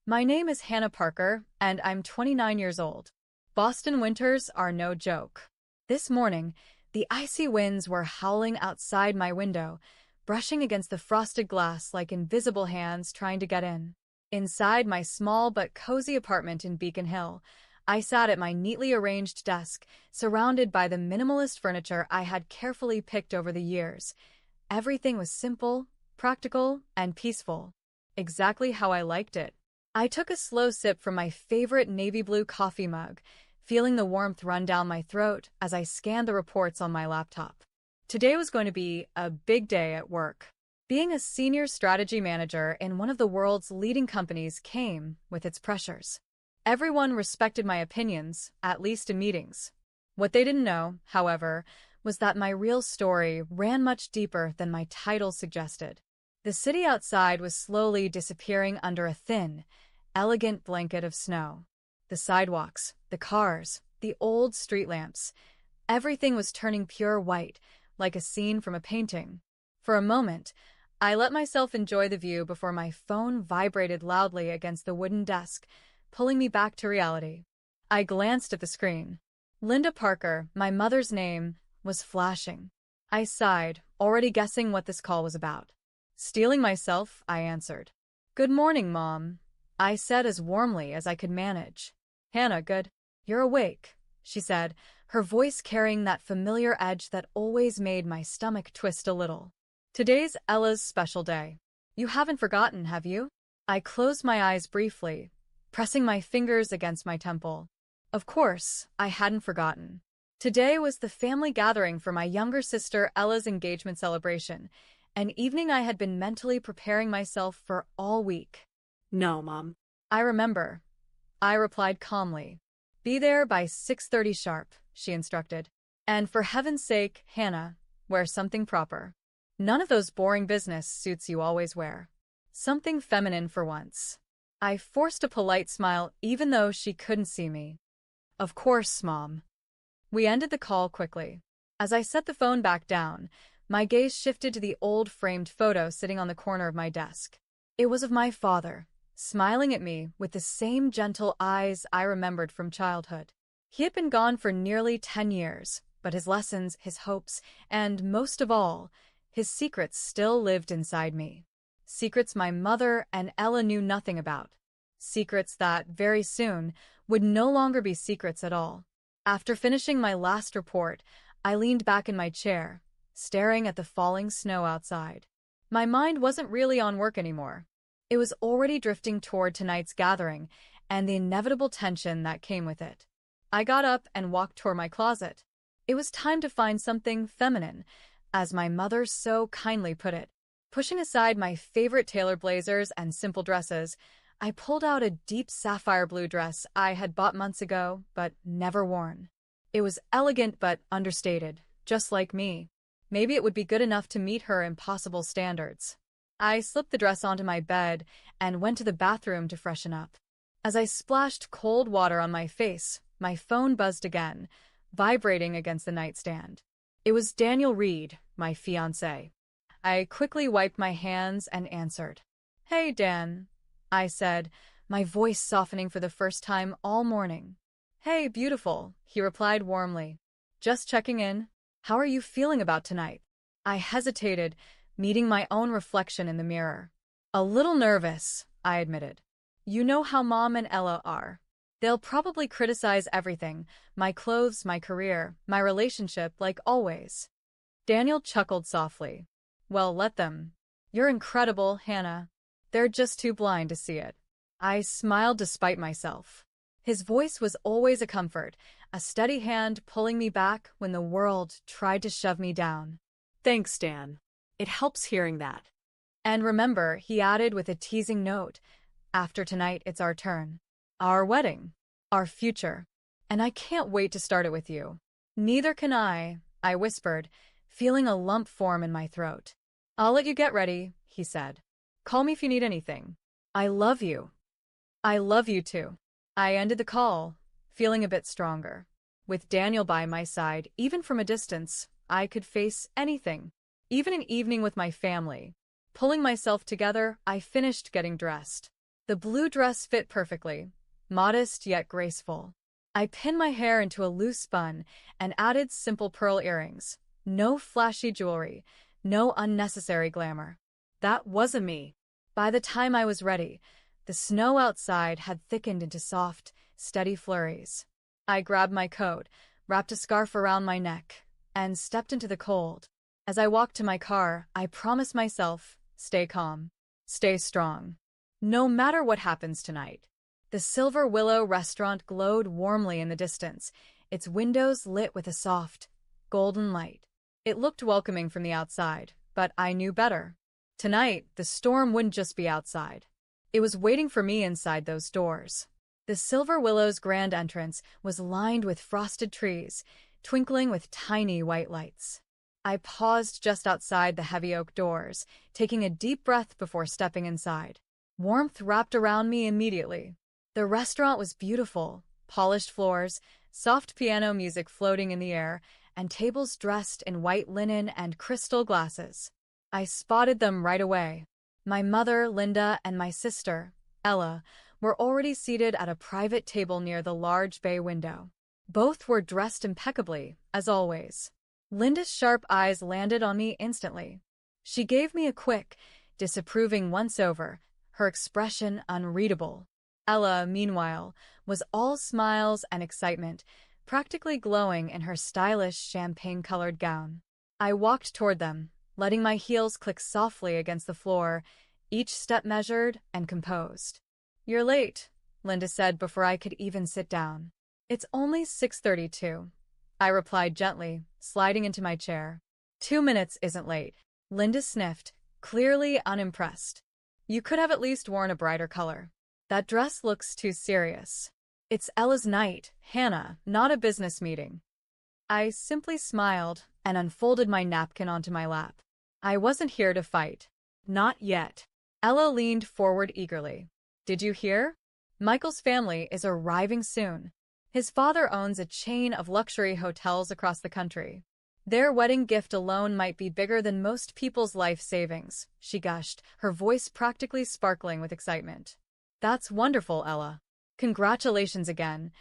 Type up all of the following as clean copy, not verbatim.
My name is Hannah Parker, and I'm 29 years old. Boston winters are no joke. This morning, the icy winds were howling outside my window, brushing against the frosted glass like invisible hands trying to get in. Inside my small but cozy apartment in Beacon Hill, I sat at my neatly arranged desk, surrounded by the minimalist furniture I had carefully picked over the years. Everything was simple, practical, and peaceful. Exactly how I liked it. I took a slow sip from my favorite navy blue coffee mug, feeling the warmth run down my throat as I scanned the reports on my laptop. Today was going to be a big day at work. Being a senior strategy manager in one of the world's leading companies came with its pressures. Everyone respected my opinions, at least in meetings. What they didn't know, however, was that my real story ran much deeper than my title suggested. The city outside was slowly disappearing under a thin, elegant blanket of snow. The sidewalks, the cars, the old street lamps, everything was turning pure white, like a scene from a painting. For a moment, I let myself enjoy the view before my phone vibrated loudly against the wooden desk, pulling me back to reality. I glanced at the screen. Linda Parker, my mother's name, was flashing. I sighed, already guessing what this call was about. Steeling myself, I answered. "Good morning, Mom," I said as warmly as I could manage. "Hannah, good. You're awake," she said, her voice carrying that familiar edge that always made my stomach twist a little. "Today's Ella's special day. You haven't forgotten, have you?" I closed my eyes briefly, pressing my fingers against my temple. Of course, I hadn't forgotten. Today was the family gathering for my younger sister Ella's engagement celebration, an evening I had been mentally preparing myself for all week. No, Mom. "I remember," I replied calmly. "Be there by 6:30 sharp," she instructed. "And for heaven's sake, Hannah, wear something proper. None of those boring business suits you always wear. Something feminine for once." I forced a polite smile even though she couldn't see me. "Of course, Mom." We ended the call quickly. As I set the phone back down, my gaze shifted to the old framed photo sitting on the corner of my desk. It was of my father, smiling at me with the same gentle eyes I remembered from childhood. He had been gone for nearly 10 years, but his lessons, his hopes, and most of all, his secrets still lived inside me. Secrets my mother and Ella knew nothing about. Secrets that, very soon, would no longer be secrets at all. After finishing my last report, I leaned back in my chair, staring at the falling snow outside. My mind wasn't really on work anymore. It was already drifting toward tonight's gathering and the inevitable tension that came with it. I got up and walked toward my closet. It was time to find something feminine, as my mother so kindly put it. Pushing aside my favorite tailored blazers and simple dresses, I pulled out a deep sapphire blue dress I had bought months ago but never worn. It was elegant but understated, just like me. Maybe it would be good enough to meet her impossible standards. I slipped the dress onto my bed and went to the bathroom to freshen up. As I splashed cold water on my face, my phone buzzed again, vibrating against the nightstand. It was Daniel Reed, my fiancé. I quickly wiped my hands and answered. "Hey, Dan," I said, my voice softening for the first time all morning. "Hey, beautiful," he replied warmly. "Just checking in. How are you feeling about tonight?" I hesitated, meeting my own reflection in the mirror. "A little nervous," I admitted. "You know how Mom and Ella are. They'll probably criticize everything, my clothes, my career, my relationship, like always." Daniel chuckled softly. "Well, let them. You're incredible, Hannah. They're just too blind to see it." I smiled despite myself. His voice was always a comfort, a steady hand pulling me back when the world tried to shove me down. Thanks, Dan. It helps hearing that. "And remember," he added with a teasing note, "after tonight it's our turn. Our wedding. Our future. And I can't wait to start it with you." "Neither can I whispered, feeling a lump form in my throat. "I'll let you get ready," he said. "Call me if you need anything. I love you." "I love you too." I ended the call, feeling a bit stronger. With Daniel by my side, even from a distance, I could face anything, even an evening with my family. Pulling myself together, I finished getting dressed. The blue dress fit perfectly, modest yet graceful. I pinned my hair into a loose bun and added simple pearl earrings. No flashy jewelry, no unnecessary glamour. That wasn't me. By the time I was ready, the snow outside had thickened into soft, steady flurries. I grabbed my coat, wrapped a scarf around my neck, and stepped into the cold. As I walked to my car, I promised myself, stay calm, stay strong. No matter what happens tonight. The Silver Willow restaurant glowed warmly in the distance, its windows lit with a soft, golden light. It looked welcoming from the outside, but I knew better. Tonight, the storm wouldn't just be outside. It was waiting for me inside those doors. The Silver Willow's grand entrance was lined with frosted trees, twinkling with tiny white lights. I paused just outside the heavy oak doors, taking a deep breath before stepping inside. Warmth wrapped around me immediately. The restaurant was beautiful, polished floors, soft piano music floating in the air, and tables dressed in white linen and crystal glasses. I spotted them right away. My mother, Linda, and my sister, Ella, were already seated at a private table near the large bay window. Both were dressed impeccably, as always. Linda's sharp eyes landed on me instantly. She gave me a quick, disapproving once-over, her expression unreadable. Ella, meanwhile, was all smiles and excitement, practically glowing in her stylish champagne-colored gown. I walked toward them, letting my heels click softly against the floor, each step measured and composed. "You're late," Linda said before I could even sit down. "It's only 6:32. I replied gently, sliding into my chair. 2 minutes isn't late. Linda sniffed, clearly unimpressed. "You could have at least worn a brighter color. That dress looks too serious. It's Ella's night, Hannah, not a business meeting." I simply smiled and unfolded my napkin onto my lap. I wasn't here to fight. Not yet. Ella leaned forward eagerly. "Did you hear? Michael's family is arriving soon. His father owns a chain of luxury hotels across the country. Their wedding gift alone might be bigger than most people's life savings," she gushed, her voice practically sparkling with excitement. "That's wonderful, Ella. Congratulations again,"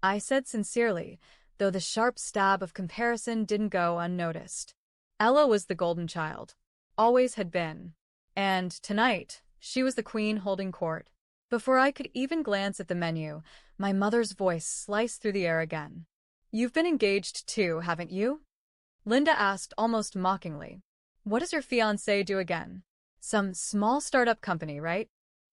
I said sincerely, though the sharp stab of comparison didn't go unnoticed. Ella was the golden child. Always had been. And tonight, she was the queen holding court. Before I could even glance at the menu, my mother's voice sliced through the air again. "You've been engaged too, haven't you?" Linda asked almost mockingly. "What does your fiancé do again? Some small startup company, right?"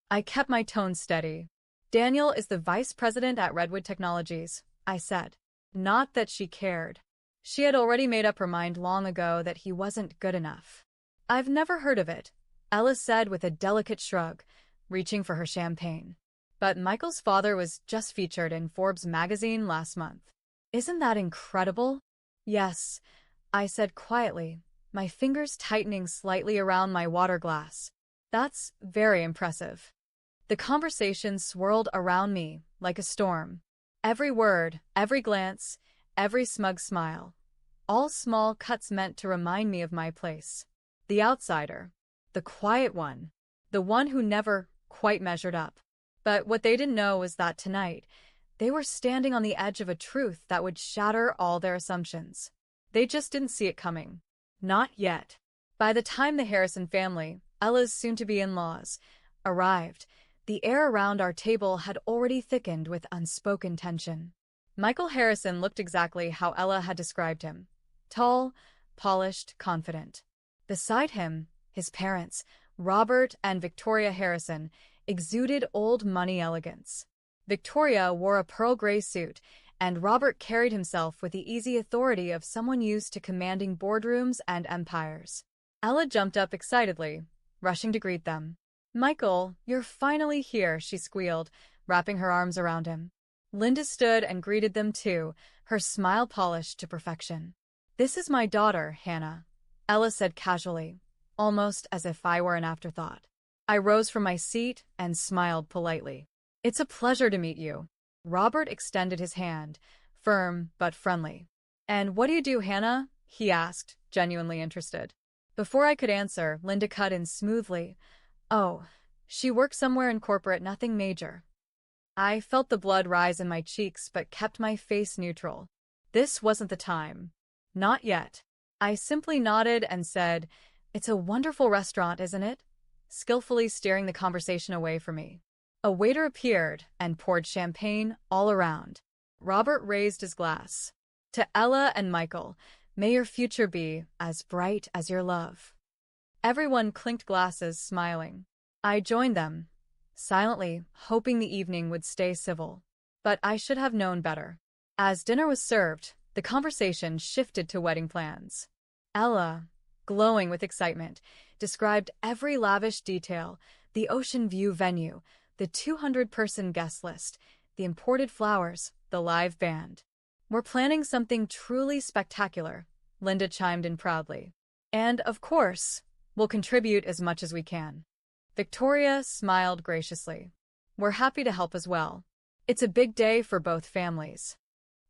I kept my tone steady. "Daniel is the vice president at Redwood Technologies," I said. Not that she cared. She had already made up her mind long ago that he wasn't good enough. "I've never heard of it," Ella said with a delicate shrug, reaching for her champagne. "But Michael's father was just featured in Forbes magazine last month. Isn't that incredible?" "Yes," I said quietly, my fingers tightening slightly around my water glass. "That's very impressive." The conversation swirled around me like a storm. Every word, every glance, every smug smile. All small cuts meant to remind me of my place. The outsider. The quiet one. The one who never quite measured up. But what they didn't know was that tonight, they were standing on the edge of a truth that would shatter all their assumptions. They just didn't see it coming. Not yet. By the time the Harrison family, Ella's soon-to-be in-laws, arrived, the air around our table had already thickened with unspoken tension. Michael Harrison looked exactly how Ella had described him. Tall, polished, confident. Beside him, his parents, Robert and Victoria Harrison, exuded old money elegance. Victoria wore a pearl gray suit, and Robert carried himself with the easy authority of someone used to commanding boardrooms and empires. Ella jumped up excitedly, rushing to greet them. "Michael, you're finally here," she squealed, wrapping her arms around him. Linda stood and greeted them too, her smile polished to perfection. "This is my daughter, Hannah," Ella said casually, almost as if I were an afterthought. I rose from my seat and smiled politely. "It's a pleasure to meet you." Robert extended his hand, firm but friendly. "And what do you do, Hannah?" he asked, genuinely interested. Before I could answer, Linda cut in smoothly. "Oh, She worked somewhere in corporate, nothing major. I felt the blood rise in my cheeks but kept my face neutral. This wasn't the time. Not yet. I simply nodded and said, "It's a wonderful restaurant, isn't it?" skillfully steering the conversation away from me. A waiter appeared and poured champagne all around. Robert raised his glass. "To Ella and Michael, may your future be as bright as your love." Everyone clinked glasses, smiling. I joined them, silently, hoping the evening would stay civil. But I should have known better. As dinner was served, the conversation shifted to wedding plans. Ella, glowing with excitement, described every lavish detail: the ocean view venue, the 200-person guest list, the imported flowers, the live band. "We're planning something truly spectacular," Linda chimed in proudly. "And, of course, we'll contribute as much as we can." Victoria smiled graciously. "We're happy to help as well. It's a big day for both families."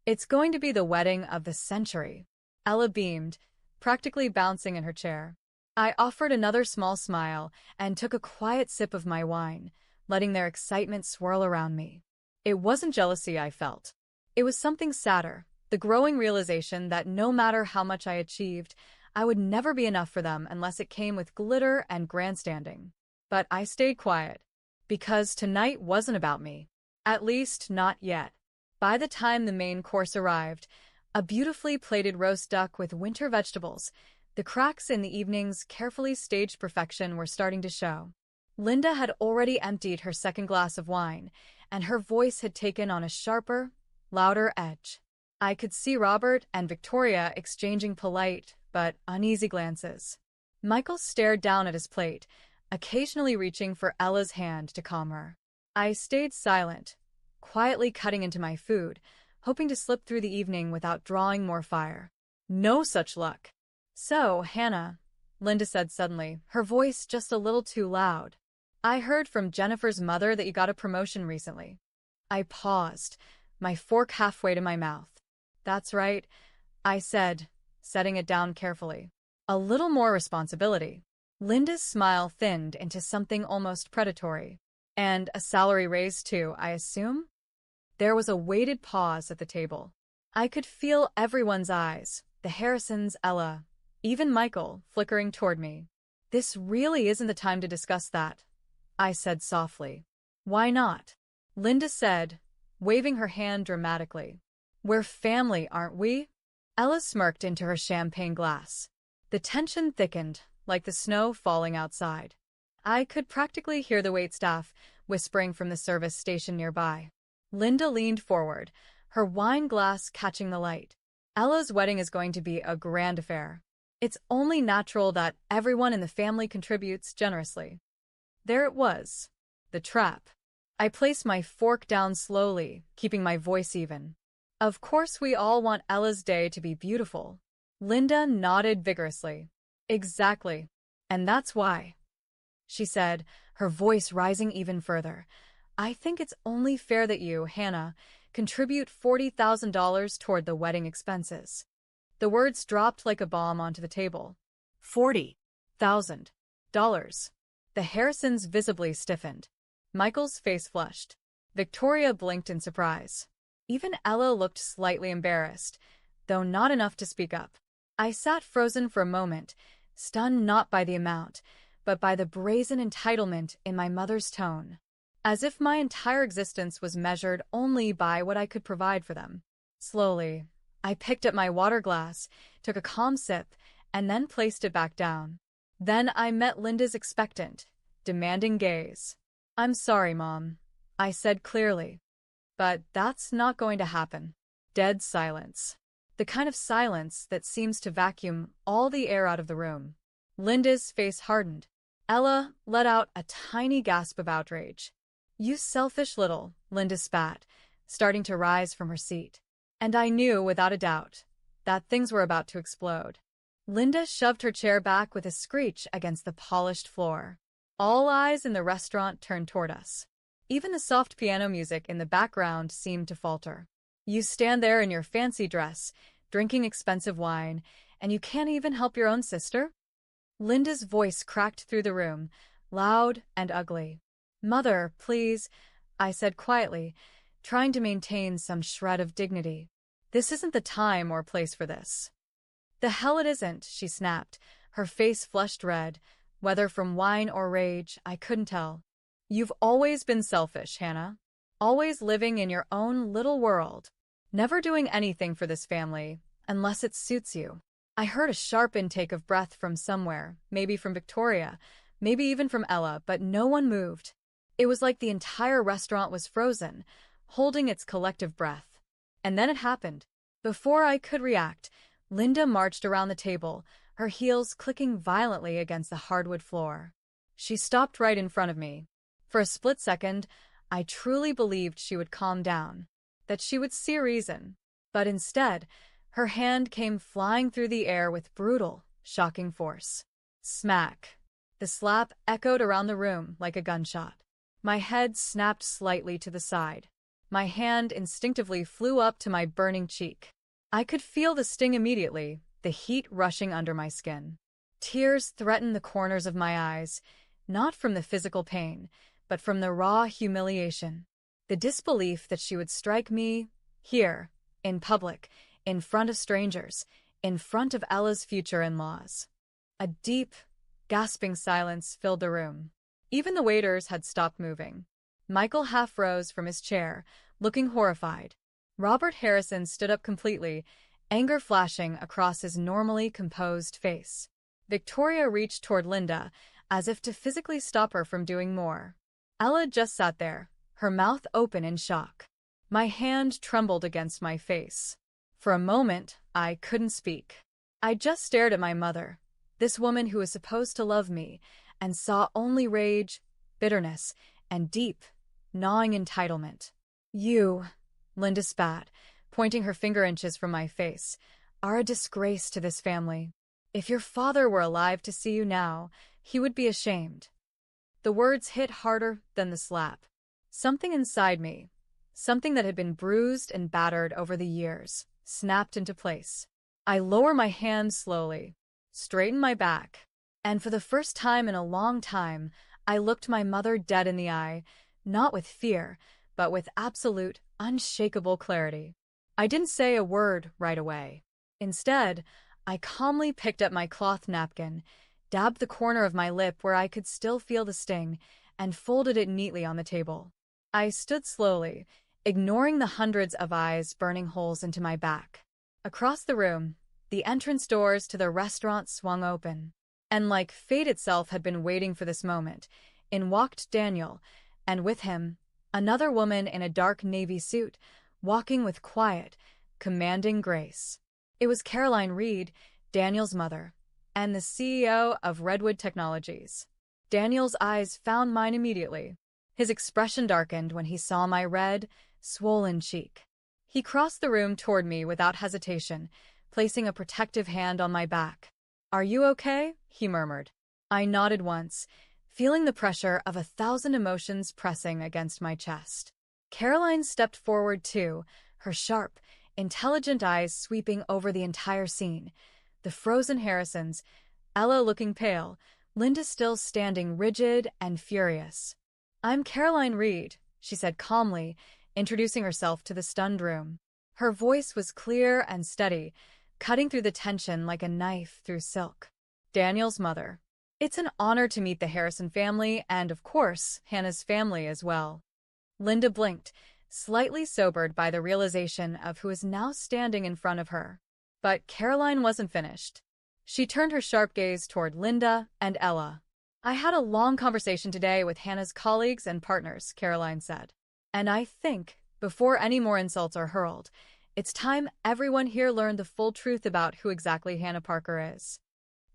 "It's going to be the wedding of the century." Ella beamed, practically bouncing in her chair. I offered another small smile and took a quiet sip of my wine, letting their excitement swirl around me. It wasn't jealousy I felt. It was something sadder, the growing realization that no matter how much I achieved, I would never be enough for them unless it came with glitter and grandstanding. But I stayed quiet, because tonight wasn't about me. At least, not yet. By the time the main course arrived, a beautifully plated roast duck with winter vegetables, the cracks in the evening's carefully staged perfection were starting to show. Linda had already emptied her second glass of wine, and her voice had taken on a sharper, louder edge. I could see Robert and Victoria exchanging polite but uneasy glances. Michael stared down at his plate, occasionally reaching for Ella's hand to calm her. I stayed silent, quietly cutting into my food, hoping to slip through the evening without drawing more fire. No such luck. "So, Hannah," Linda said suddenly, her voice just a little too loud, "I heard from Jennifer's mother that you got a promotion recently." I paused, my fork halfway to my mouth. "That's right," I said, setting it down carefully. "A little more responsibility." Linda's smile thinned into something almost predatory. "And a salary raise too, I assume?" There was a weighted pause at the table. I could feel everyone's eyes, the Harrisons, Ella, even Michael, flickering toward me. "This really isn't the time to discuss that," I said softly. "Why not?" Linda said, waving her hand dramatically. "We're family, aren't we?" Ella smirked into her champagne glass. The tension thickened, like the snow falling outside. I could practically hear the waitstaff whispering from the service station nearby. Linda leaned forward, her wine glass catching the light. "Ella's wedding is going to be a grand affair. It's only natural that everyone in the family contributes generously." There it was, the trap. I placed my fork down slowly, keeping my voice even. "Of course we all want Ella's day to be beautiful." Linda nodded vigorously. "Exactly. And that's why," she said, her voice rising even further, "I think it's only fair that you, Hannah, contribute $40,000 toward the wedding expenses." The words dropped like a bomb onto the table. $40,000. The Harrisons visibly stiffened. Michael's face flushed. Victoria blinked in surprise. Even Ella looked slightly embarrassed, though not enough to speak up. I sat frozen for a moment, stunned not by the amount, but by the brazen entitlement in my mother's tone, as if my entire existence was measured only by what I could provide for them. Slowly, I picked up my water glass, took a calm sip, and then placed it back down. Then I met Linda's expectant, demanding gaze. "I'm sorry, Mom," I said clearly, "but that's not going to happen." Dead silence. The kind of silence that seems to vacuum all the air out of the room. Linda's face hardened. Ella let out a tiny gasp of outrage. "You selfish little," Linda spat, starting to rise from her seat. And I knew, without a doubt, that things were about to explode. Linda shoved her chair back with a screech against the polished floor. All eyes in the restaurant turned toward us. Even the soft piano music in the background seemed to falter. "You stand there in your fancy dress, drinking expensive wine, and you can't even help your own sister?" Linda's voice cracked through the room, loud and ugly. Mother, please, I said quietly, trying to maintain some shred of dignity. This isn't the time or place for this. The hell it isn't, she snapped, her face flushed red, whether from wine or rage, I couldn't tell. You've always been selfish, Hannah. Always living in your own little world. Never doing anything for this family, unless it suits you. I heard a sharp intake of breath from somewhere, maybe from Victoria, maybe even from Ella, but no one moved. It was like the entire restaurant was frozen, holding its collective breath. And then it happened. Before I could react, Linda marched around the table, her heels clicking violently against the hardwood floor. She stopped right in front of me. For a split second, I truly believed she would calm down, that she would see reason. But instead, her hand came flying through the air with brutal, shocking force. Smack! The slap echoed around the room like a gunshot. My head snapped slightly to the side. My hand instinctively flew up to my burning cheek. I could feel the sting immediately, the heat rushing under my skin. Tears threatened the corners of my eyes, not from the physical pain, but from the raw humiliation. The disbelief that she would strike me, here, in public, in front of strangers, in front of Ella's future in-laws. A deep, gasping silence filled the room. Even the waiters had stopped moving. Michael half rose from his chair, looking horrified. Robert Harrison stood up completely, anger flashing across his normally composed face. Victoria reached toward Linda, as if to physically stop her from doing more. Ella just sat there, her mouth open in shock. My hand trembled against my face. For a moment, I couldn't speak. I just stared at my mother, this woman who was supposed to love me, and saw only rage, bitterness, and deep, gnawing entitlement. You, Linda spat, pointing her finger inches from my face, are a disgrace to this family. If your father were alive to see you now, he would be ashamed. The words hit harder than the slap. Something inside me, something that had been bruised and battered over the years, snapped into place. I lower my hand slowly, straighten my back, and for the first time in a long time, I looked my mother dead in the eye, not with fear, but with absolute, unshakable clarity. I didn't say a word right away. Instead, I calmly picked up my cloth napkin, dabbed the corner of my lip where I could still feel the sting, and folded it neatly on the table. I stood slowly, ignoring the hundreds of eyes burning holes into my back. Across the room, the entrance doors to the restaurant swung open. And like fate itself had been waiting for this moment, in walked Daniel, and with him, another woman in a dark navy suit, walking with quiet, commanding grace. It was Caroline Reed, Daniel's mother, and the CEO of Redwood Technologies. Daniel's eyes found mine immediately. His expression darkened when he saw my red, swollen cheek. He crossed the room toward me without hesitation, placing a protective hand on my back. "Are you okay?" he murmured. I nodded once, feeling the pressure of 1,000 emotions pressing against my chest. Caroline stepped forward too, her sharp, intelligent eyes sweeping over the entire scene. The frozen Harrisons, Ella looking pale, Linda still standing rigid and furious. "I'm Caroline Reed," she said calmly, introducing herself to the stunned room. Her voice was clear and steady, cutting through the tension like a knife through silk. "Daniel's mother. It's an honor to meet the Harrison family and, of course, Hannah's family as well." Linda blinked, slightly sobered by the realization of who was now standing in front of her. But Caroline wasn't finished. She turned her sharp gaze toward Linda and Ella. "I had a long conversation today with Hannah's colleagues and partners," Caroline said. "And I think, before any more insults are hurled, it's time everyone here learned the full truth about who exactly Hannah Parker is."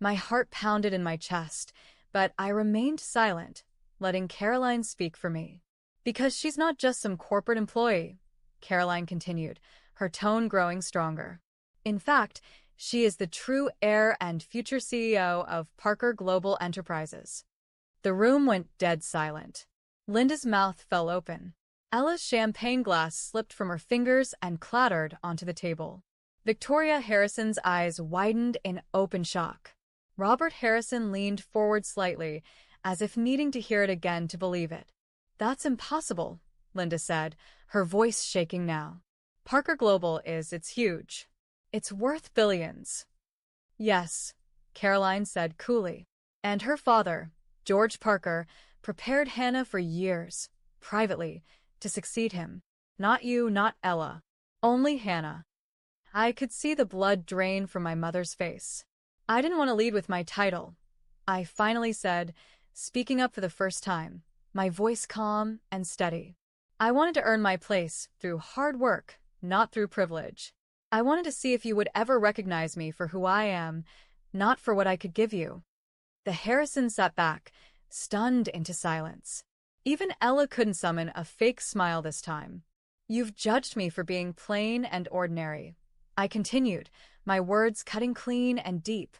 My heart pounded in my chest, but I remained silent, letting Caroline speak for me. "Because she's not just some corporate employee," Caroline continued, her tone growing stronger. "In fact, she is the true heir and future CEO of Parker Global Enterprises." The room went dead silent. Linda's mouth fell open. Ella's champagne glass slipped from her fingers and clattered onto the table. Victoria Harrison's eyes widened in open shock. Robert Harrison leaned forward slightly, as if needing to hear it again to believe it. That's impossible, Linda said, her voice shaking now. Parker Global it's huge. It's worth billions. Yes, Caroline said coolly. And her father, George Parker, prepared Hannah for years, privately, to succeed him. Not you, not Ella. Only Hannah. I could see the blood drain from my mother's face. I didn't want to lead with my title. I finally said, speaking up for the first time, my voice calm and steady. I wanted to earn my place through hard work, not through privilege. I wanted to see if you would ever recognize me for who I am, not for what I could give you. The Harrisons sat back, stunned into silence. Even Ella couldn't summon a fake smile this time. You've judged me for being plain and ordinary, I continued, my words cutting clean and deep,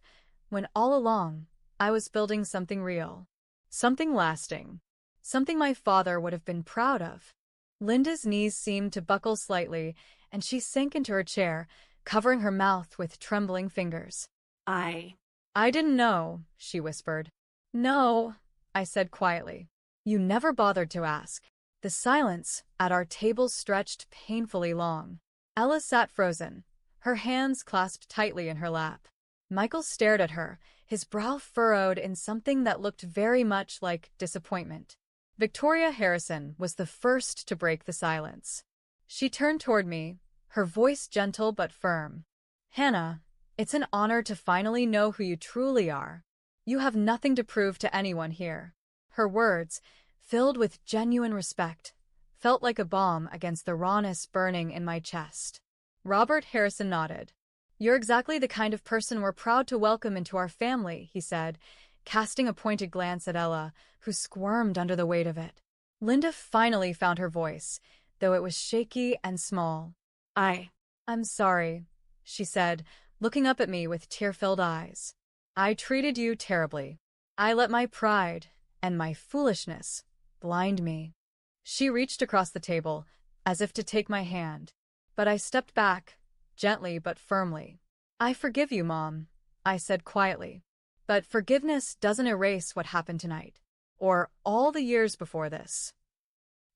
when all along, I was building something real. Something lasting. Something my father would have been proud of. Linda's knees seemed to buckle slightly, and she sank into her chair, covering her mouth with trembling fingers. I didn't know, she whispered. No, I said quietly. You never bothered to ask. The silence at our table stretched painfully long. Ella sat frozen, her hands clasped tightly in her lap. Michael stared at her, his brow furrowed in something that looked very much like disappointment. Victoria Harrison was the first to break the silence. She turned toward me, her voice gentle but firm. Hannah, it's an honor to finally know who you truly are. You have nothing to prove to anyone here. Her words, filled with genuine respect, felt like a bomb against the rawness burning in my chest. Robert Harrison nodded. You're exactly the kind of person we're proud to welcome into our family, he said, casting a pointed glance at Ella, who squirmed under the weight of it. Linda finally found her voice, though it was shaky and small. I'm sorry, she said, looking up at me with tear-filled eyes. I treated you terribly. I let my pride and my foolishness blind me. She reached across the table, as if to take my hand. But I stepped back, gently but firmly. I forgive you, Mom, I said quietly. But forgiveness doesn't erase what happened tonight, or all the years before this.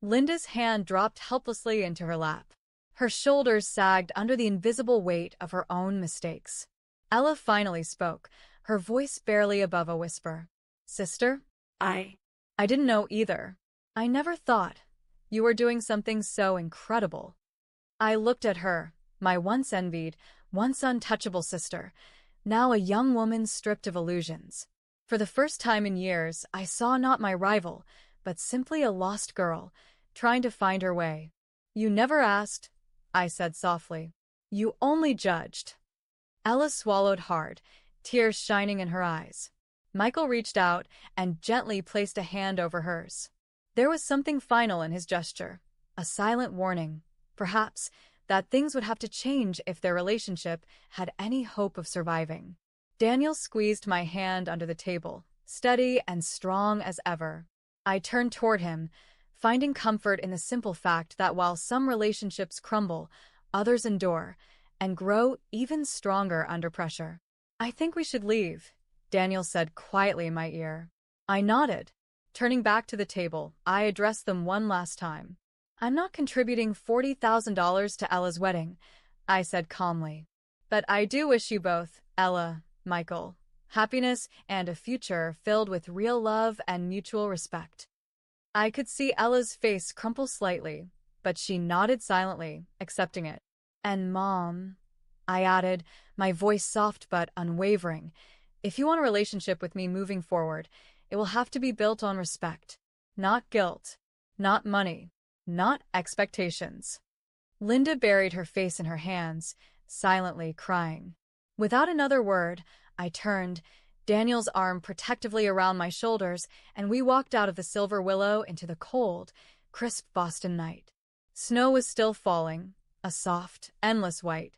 Linda's hand dropped helplessly into her lap. Her shoulders sagged under the invisible weight of her own mistakes. Ella finally spoke, her voice barely above a whisper. Sister? I didn't know either. I never thought you were doing something so incredible. I looked at her, my once envied, once untouchable sister, now a young woman stripped of illusions. For the first time in years, I saw not my rival, but simply a lost girl, trying to find her way. You never asked, I said softly. You only judged. Ella swallowed hard, tears shining in her eyes. Michael reached out and gently placed a hand over hers. There was something final in his gesture, a silent warning, perhaps, that things would have to change if their relationship had any hope of surviving. Daniel squeezed my hand under the table, steady and strong as ever. I turned toward him, finding comfort in the simple fact that while some relationships crumble, others endure and grow even stronger under pressure. I think we should leave, Daniel said quietly in my ear. I nodded. Turning back to the table, I addressed them one last time. I'm not contributing $40,000 to Ella's wedding, I said calmly. But I do wish you both, Ella, Michael, happiness and a future filled with real love and mutual respect. I could see Ella's face crumple slightly, but she nodded silently, accepting it. And Mom, I added, my voice soft but unwavering, if you want a relationship with me moving forward, it will have to be built on respect, not guilt, not money, not expectations. Linda buried her face in her hands, silently crying. Without another word, I turned, Daniel's arm protectively around my shoulders, and we walked out of the Silver Willow into the cold, crisp Boston night. Snow was still falling, a soft, endless white.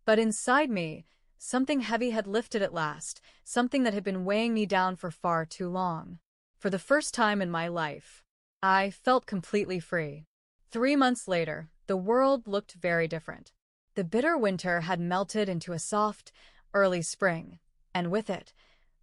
But inside me, something heavy had lifted at last, something that had been weighing me down for far too long. For the first time in my life, I felt completely free. 3 months later, the world looked very different. The bitter winter had melted into a soft, early spring, and with it,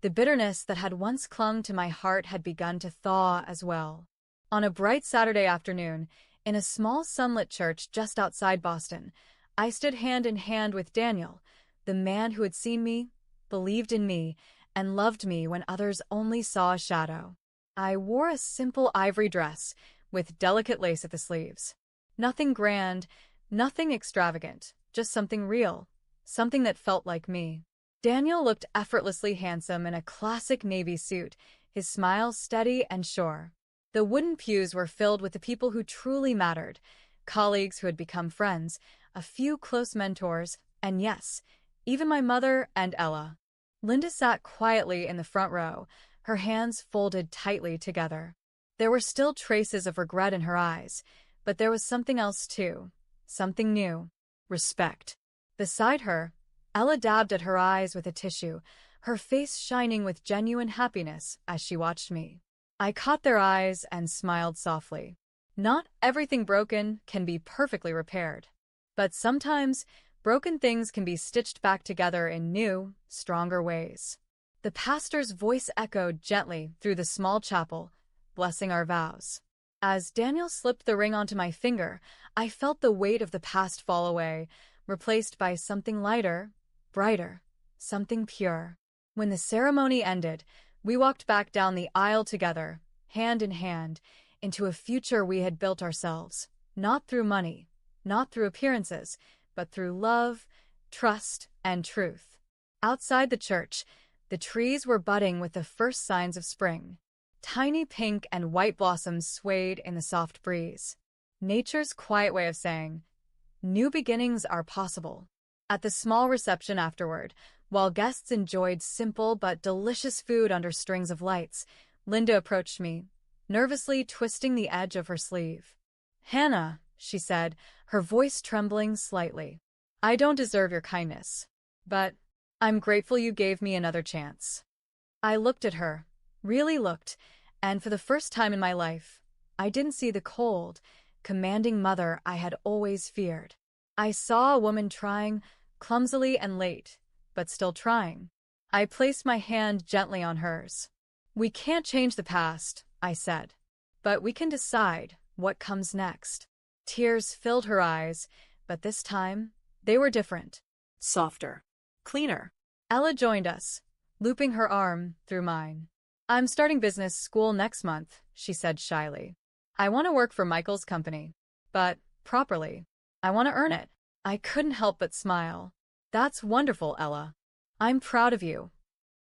the bitterness that had once clung to my heart had begun to thaw as well. On a bright Saturday afternoon, in a small sunlit church just outside Boston, I stood hand in hand with Daniel, the man who had seen me, believed in me, and loved me when others only saw a shadow. I wore a simple ivory dress with delicate lace at the sleeves. Nothing grand, nothing extravagant, just something real, something that felt like me. Daniel looked effortlessly handsome in a classic navy suit, his smile steady and sure. The wooden pews were filled with the people who truly mattered, colleagues who had become friends, a few close mentors, and yes, even my mother and Ella. Linda sat quietly in the front row, her hands folded tightly together. There were still traces of regret in her eyes, but there was something else too, something new. Respect. Beside her, Ella dabbed at her eyes with a tissue, her face shining with genuine happiness as she watched me. I caught their eyes and smiled softly. Not everything broken can be perfectly repaired, but sometimes broken things can be stitched back together in new, stronger ways. The pastor's voice echoed gently through the small chapel, blessing our vows. As Daniel slipped the ring onto my finger, I felt the weight of the past fall away, replaced by something lighter, brighter, something pure. When the ceremony ended, we walked back down the aisle together, hand in hand, into a future we had built ourselves, not through money, not through appearances, but through love, trust, and truth. Outside the church, the trees were budding with the first signs of spring. Tiny pink and white blossoms swayed in the soft breeze. Nature's quiet way of saying, new beginnings are possible. At the small reception afterward, while guests enjoyed simple but delicious food under strings of lights, Linda approached me, nervously twisting the edge of her sleeve. "Hannah," she said, her voice trembling slightly. "I don't deserve your kindness, but I'm grateful you gave me another chance." I looked at her, really looked, and for the first time in my life, I didn't see the cold, commanding mother I had always feared. I saw a woman trying, clumsily and late, but still trying. I placed my hand gently on hers. "We can't change the past," I said, "but we can decide what comes next." Tears filled her eyes, but this time, they were different. Softer. Cleaner. Ella joined us, looping her arm through mine. "I'm starting business school next month," she said shyly. "I want to work for Michael's company, but properly. I want to earn it." I couldn't help but smile. "That's wonderful, Ella. I'm proud of you."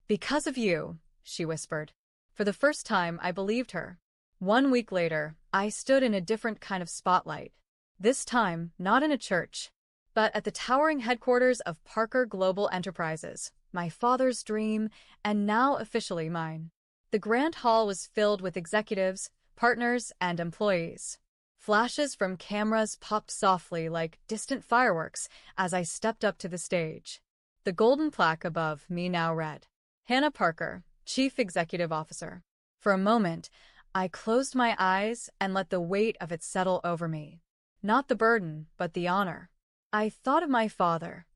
"Because of you," she whispered. For the first time, I believed her. 1 week later, I stood in a different kind of spotlight. This time, not in a church, but at the towering headquarters of Parker Global Enterprises, my father's dream, and now officially mine. The grand hall was filled with executives, partners, and employees. Flashes from cameras popped softly like distant fireworks as I stepped up to the stage. The golden plaque above me now read, "Hannah Parker, Chief Executive Officer." For a moment, I closed my eyes and let the weight of it settle over me. Not the burden, but the honor. I thought of my father,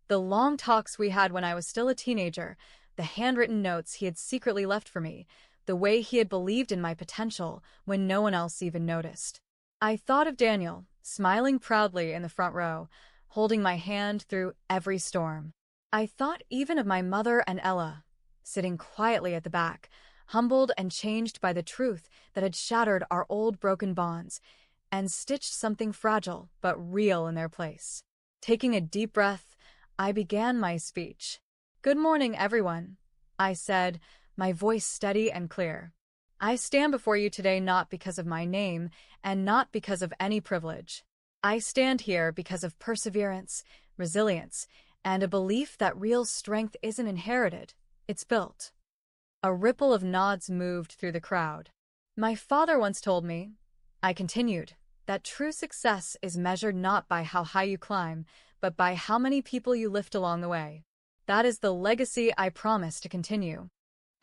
the long talks we had when I was still a teenager, the handwritten notes he had secretly left for me, the way he had believed in my potential when no one else even noticed. I thought of Daniel, smiling proudly in the front row, holding my hand through every storm. I thought even of my mother and Ella, sitting quietly at the back, humbled and changed by the truth that had shattered our old broken bonds and stitched something fragile but real in their place. Taking a deep breath, I began my speech. "Good morning, everyone," I said, my voice steady and clear. "I stand before you today not because of my name and not because of any privilege. I stand here because of perseverance, resilience, and a belief that real strength isn't inherited, it's built." A ripple of nods moved through the crowd. "My father once told me," I continued, "that true success is measured not by how high you climb, but by how many people you lift along the way. That is the legacy I promise to continue."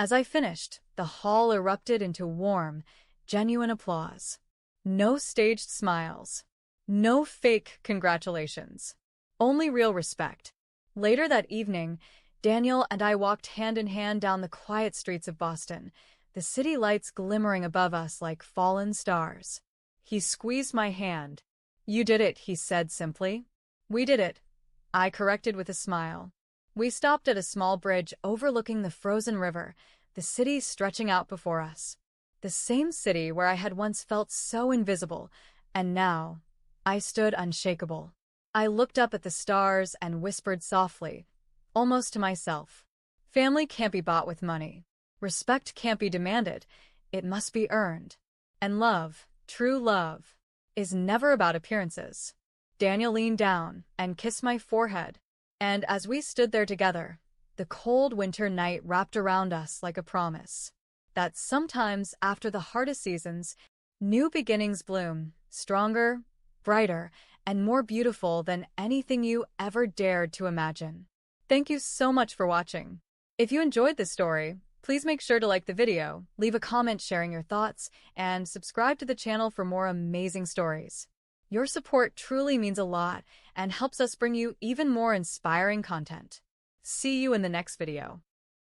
As I finished, the hall erupted into warm, genuine applause. No staged smiles. No fake congratulations. Only real respect. Later that evening, Daniel and I walked hand in hand down the quiet streets of Boston, the the city lights glimmering above us like fallen stars. He squeezed my hand. "You did it," he said simply. "We did it," I corrected with a smile. We stopped at a small bridge overlooking the frozen river, the city stretching out before us. The same city where I had once felt so invisible, and now I stood unshakable. I looked up at the stars and whispered softly, almost to myself, "Family can't be bought with money. Respect can't be demanded. It must be earned. And love, true love, is never about appearances." Daniel leaned down and kissed my forehead, and as we stood there together, the cold winter night wrapped around us like a promise that sometimes after the hardest seasons, new beginnings bloom, stronger, brighter, and more beautiful than anything you ever dared to imagine. Thank you so much for watching. If you enjoyed this story, please make sure to like the video, leave a comment sharing your thoughts, and subscribe to the channel for more amazing stories. Your support truly means a lot and helps us bring you even more inspiring content. See you in the next video.